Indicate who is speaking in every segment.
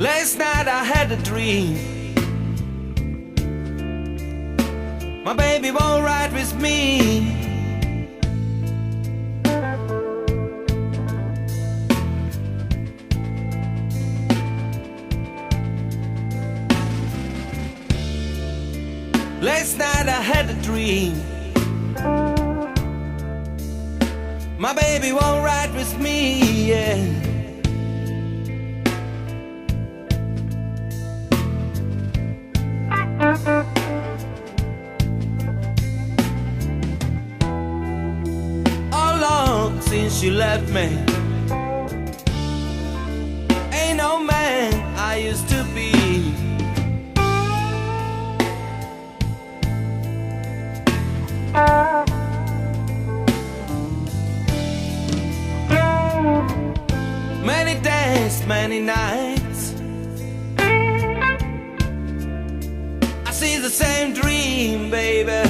Speaker 1: Last night I had a dream. My baby won't ride with me. Last night I had a dream. My baby won't ride with me, yeah. All along since you left me, ain't no man I used to be. Many days, many nights, I see the same dream, baby.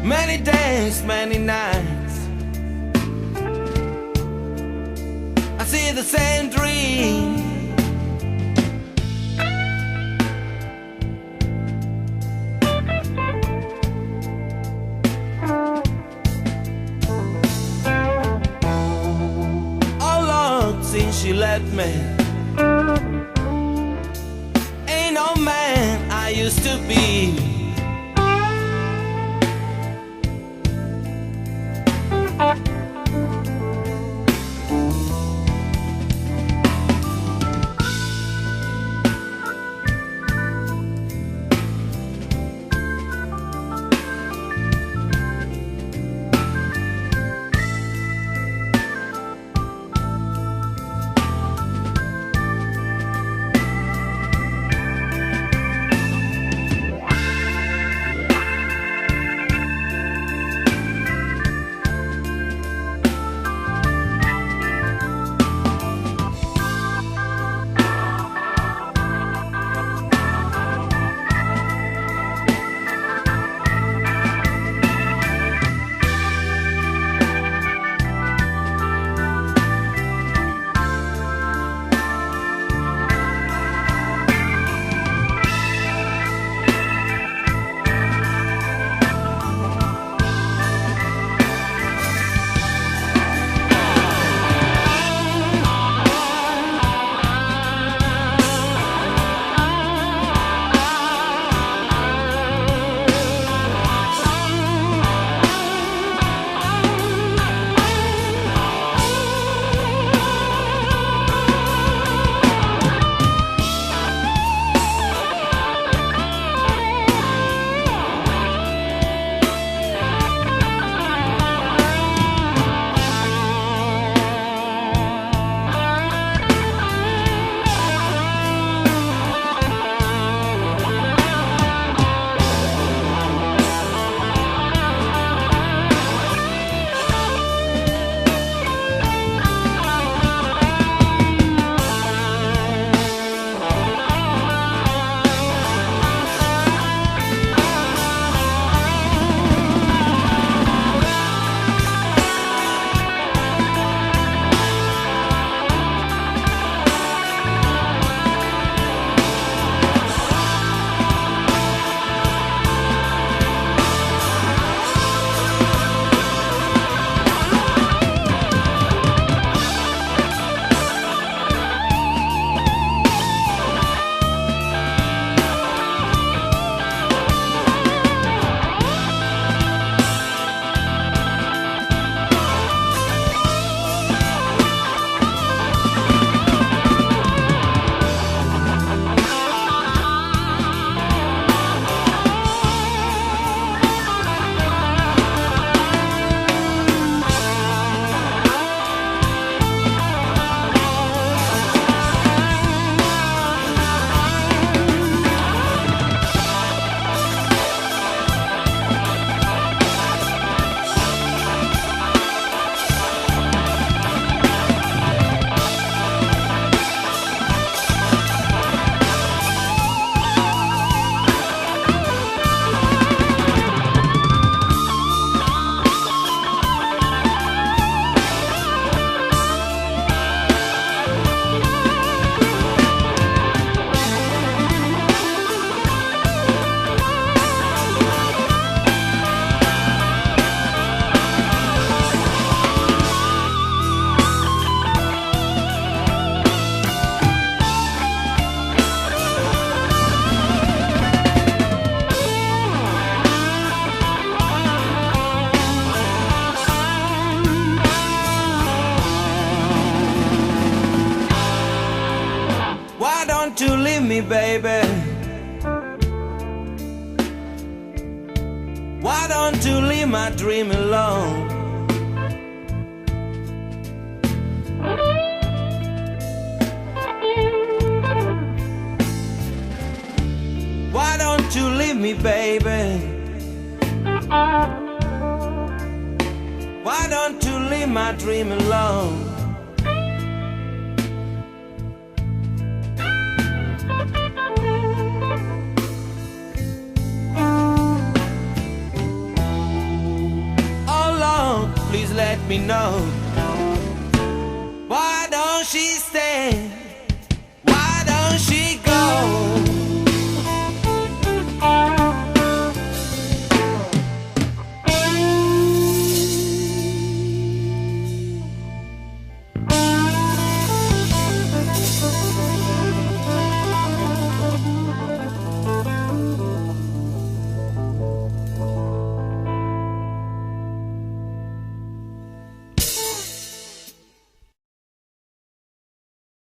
Speaker 1: Many days, many nights, I see the same dream. Since you left me, ain't no man I used to be. baby? Why don't you leave my dream alone? Why don't you leave me, baby? Why don't you leave my dream alone? Oh Lord, please let me know. Why don't she stay? Why don't she